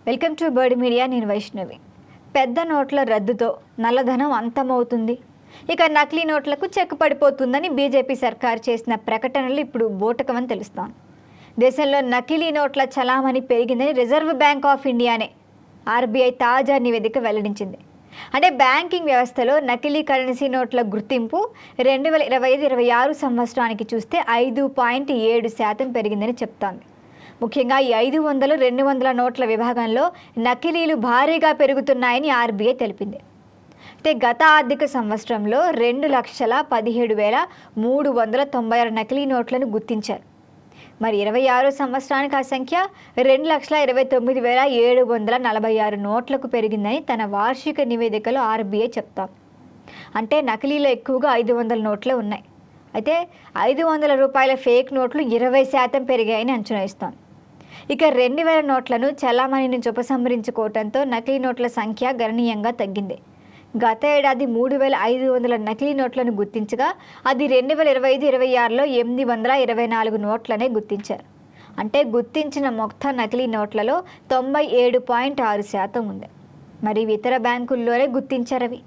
Welcome to bird media. నేను వైష్ణవి. పెద్ద నోట్ల రద్దుతో నల్లధనం అంతమవుతుంది, ఇక నకిలీ నోట్లకు చెక్ పడిపోతుందని బీజేపీ సర్కార్ చేసిన ప్రకటనలు ఇప్పుడు బోటకమని తెలుస్తోంది. దేశంలో నకిలీ నోట్ల చలామణి పెరిగిందని రిజర్వ్ బ్యాంక్ ఆఫ్ ఇండియానే ఆర్బీఐ తాజా నివేదిక వెల్లడించింది. అంటే బ్యాంకింగ్ వ్యవస్థలో నకిలీ కరెన్సీ నోట్ల గుర్తింపు 2025-26 సంవత్సరానికి చూస్తే 5.7% పెరిగిందని చెప్తోంది. ముఖ్యంగా ఈ 500, 200 నోట్ల విభాగంలో నకిలీలు భారీగా పెరుగుతున్నాయని ఆర్బీఐ తెలిపింది. అయితే గత ఆర్థిక సంవత్సరంలో 2,17,396 నకిలీ నోట్లను గుర్తించారు. మరి 26 సంవత్సరానికి ఆ సంఖ్య 2,29,746 నోట్లకు పెరిగిందని తన వార్షిక నివేదికలో ఆర్బీఐ చెప్తాం. అంటే నకిలీలో ఎక్కువగా 500 నోట్లే ఉన్నాయి. అయితే 500 రూపాయల ఫేక్ నోట్లు 20% పెరిగాయని అంచనా ఇస్తాం. ఇక 2,000 నోట్లను చలామణి నుంచి ఉపసంహరించుకోవడంతో నకిలీ నోట్ల సంఖ్య గణనీయంగా తగ్గింది. గత ఏడాది 3,500 నకిలీ నోట్లను గుర్తించగా అది 2025-26లో 824 నోట్లనే గుర్తించారు. అంటే గుర్తించిన మొత్తం నకిలీ నోట్లలో 97.6% ఉంది. మరి ఇతర బ్యాంకుల్లోనే గుర్తించారు అవి.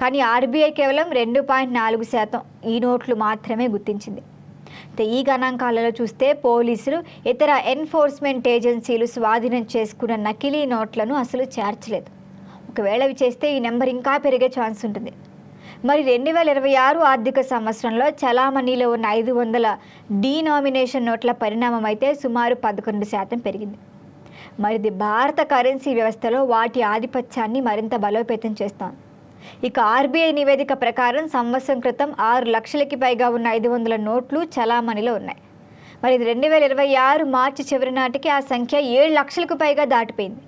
కానీ ఆర్బీఐ కేవలం 2.4% ఈ నోట్లు మాత్రమే గుర్తించింది. ఈ గణాంకాలలో చూస్తే పోలీసులు, ఇతర ఎన్ఫోర్స్మెంట్ ఏజెన్సీలు స్వాధీనం చేసుకున్న నకిలీ నోట్లను అసలు చేర్చలేదు. ఒకవేళ అవి చేస్తే ఈ నెంబర్ ఇంకా పెరిగే ఛాన్స్ ఉంటుంది. మరి 2026 ఆర్థిక సంవత్సరంలో చలామణిలో ఉన్న 500 డీనామినేషన్ నోట్ల పరిణామం అయితే సుమారు 11% పెరిగింది. మరి ఇది భారత కరెన్సీ వ్యవస్థలో వాటి ఆధిపత్యాన్ని మరింత బలోపేతం చేస్తోంది. ఇక ఆర్బీఐ నివేదిక ప్రకారం సంవత్సరం క్రితం 6 లక్షలకి పైగా ఉన్న 500 నోట్లు చలామణిలో ఉన్నాయి. మరి ఇది 2026 మార్చి చివరి నాటికి ఆ సంఖ్య 7 లక్షలకు పైగా దాటిపోయింది.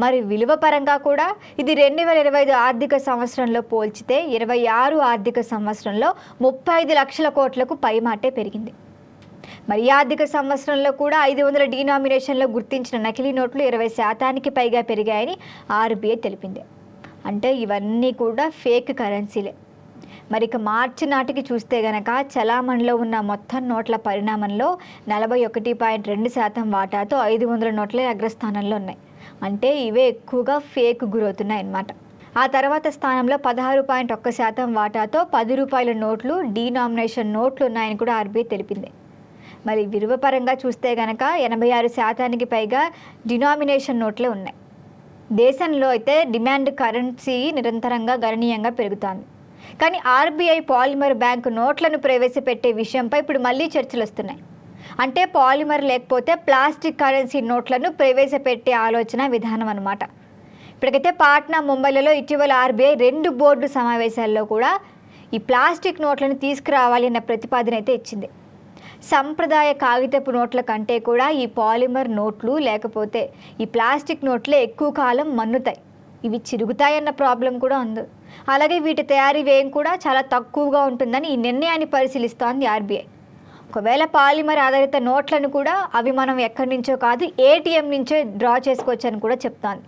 మరి విలువ పరంగా కూడా ఇది 2025 ఆర్థిక సంవత్సరంలో పోల్చితే 26 ఆర్థిక సంవత్సరంలో 35 లక్షల కోట్లకు పైమాటే పెరిగింది. మరి ఈ ఆర్థిక సంవత్సరంలో కూడా 500 డీనామినేషన్లో గుర్తించిన నకిలీ నోట్లు 20% పైగా పెరిగాయని ఆర్బీఐ తెలిపింది. అంటే ఇవన్నీ కూడా ఫేక్ కరెన్సీలే. మరి ఇక మార్చి నాటికి చూస్తే గనక చలామణిలో ఉన్న మొత్తం నోట్ల పరిణామంలో 41.2% వాటాతో 500 నోట్లే అగ్రస్థానంలో ఉన్నాయి. అంటే ఇవే ఎక్కువగా ఫేక్ గురవుతున్నాయన్నమాట. ఆ తర్వాత స్థానంలో 16.1% వాటాతో 10 రూపాయల నోట్లు, డీనామినేషన్ నోట్లు ఉన్నాయని కూడా ఆర్బీఐ తెలిపింది. మరి విలువ పరంగా చూస్తే గనక 86% పైగా డినామినేషన్ నోట్లే ఉన్నాయి. దేశంలో అయితే డిమాండ్ కరెన్సీ నిరంతరంగా గణనీయంగా పెరుగుతోంది. కానీ ఆర్బీఐ పాలిమర్ బ్యాంకు నోట్లను ప్రవేశపెట్టే విషయంపై ఇప్పుడు మళ్ళీ చర్చలు వస్తున్నాయి. అంటే పాలిమర్ లేకపోతే ప్లాస్టిక్ కరెన్సీ నోట్లను ప్రవేశపెట్టే ఆలోచన విధానం అన్నమాట. ఇప్పటికైతే పాట్నా, ముంబైలలో ఇటీవల ఆర్బీఐ 2 బోర్డు సమావేశాల్లో కూడా ఈ ప్లాస్టిక్ నోట్లను తీసుకురావాలి అన్న ప్రతిపాదన అయితే ఇచ్చింది. సంప్రదాయ కాగితపు నోట్ల కంటే కూడా ఈ పాలిమర్ నోట్లు లేకపోతే ఈ ప్లాస్టిక్ నోట్లే ఎక్కువ కాలం మన్నుతాయి, ఇవి చిరుగుతాయన్న ప్రాబ్లం కూడా ఉంది. అలాగే వీటి తయారీ వ్యయం కూడా చాలా తక్కువగా ఉంటుందని ఈ నిర్ణయాన్ని పరిశీలిస్తోంది ఆర్బీఐ. ఒకవేళ పాలిమర్ ఆధారిత నోట్లను కూడా అవి మనం ఎక్కడి నుంచో కాదు ఏటీఎం నుంచే డ్రా చేసుకోవచ్చని కూడా చెప్తోంది.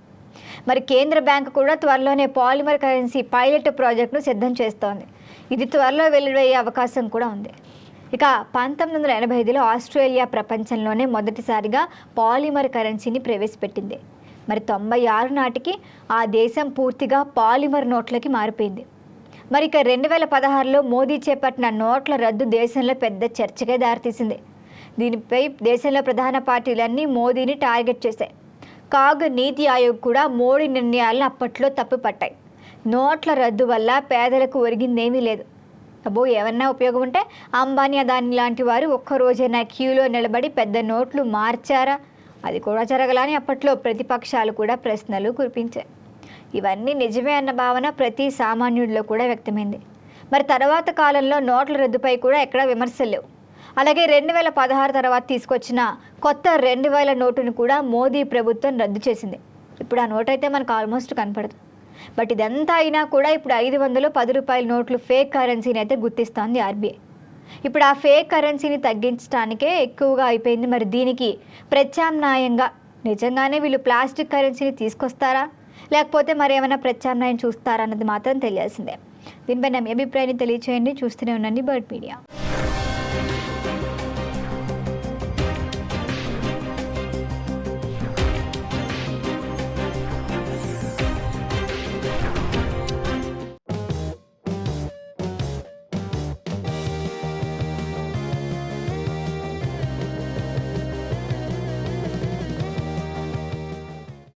మరి కేంద్ర బ్యాంకు కూడా త్వరలోనే పాలిమర్ కరెన్సీ పైలట్ ప్రాజెక్టును సిద్ధం చేస్తోంది. ఇది త్వరలో వెలువడే అవకాశం కూడా ఉంది. ఇక 1985లో ఆస్ట్రేలియా ప్రపంచంలోనే మొదటిసారిగా పాలిమర్ కరెన్సీని ప్రవేశపెట్టింది. మరి 96 నాటికి ఆ దేశం పూర్తిగా పాలిమర్ నోట్లకి మారిపోయింది. మరి ఇక 2016లో మోదీ చేపట్టిన నోట్ల రద్దు దేశంలో పెద్ద చర్చకే దారితీసింది. దీనిపై దేశంలో ప్రధాన పార్టీలన్నీ మోదీని టార్గెట్ చేశాయి. కాగ్, నీతి ఆయోగ్ కూడా మోడీ నిర్ణయాలను అప్పట్లో తప్పుపట్టాయి. నోట్ల రద్దు వల్ల పేదలకు ఒరిగిందేమీ లేదు, ఏమన్నా ఉపయోగం ఉంటే అంబానీ, అదానీ లాంటి వారు ఒక్కరోజైనా క్యూలో నిలబడి పెద్ద నోట్లు మార్చారా, అది కూడా జరగలని అప్పట్లో ప్రతిపక్షాలు కూడా ప్రశ్నలు కురిపించాయి. ఇవన్నీ నిజమే అన్న భావన ప్రతి సామాన్యుడిలో కూడా వ్యక్తమైంది. మరి తర్వాత కాలంలో నోట్ల రద్దుపై కూడా ఎక్కడా విమర్శలు లేవు. అలాగే 2016 తర్వాత తీసుకొచ్చిన కొత్త 2000 నోటును కూడా మోదీ ప్రభుత్వం రద్దు చేసింది. ఇప్పుడు ఆ నోట్ అయితే మనకు ఆల్మోస్ట్ కనపడదు. బట్ ఇదంతా అయినా కూడా ఇప్పుడు 500, 10 రూపాయల నోట్లు ఫేక్ కరెన్సీని అయితే గుర్తిస్తోంది ఆర్బీఐ. ఇప్పుడు ఆ ఫేక్ కరెన్సీని తగ్గించడానికే ఎక్కువగా అయిపోయింది. మరి దీనికి ప్రత్యామ్నాయంగా నిజంగానే వీళ్ళు ప్లాస్టిక్ కరెన్సీని తీసుకొస్తారా, లేకపోతే మరి ఏమైనా ప్రత్యామ్నాయం చూస్తారా అన్నది మాత్రం తెలియాల్సిందే. దీనిపై మీ అభిప్రాయాన్ని తెలియచేయండి. చూస్తూనే ఉండండి బర్డ్ మీడియా.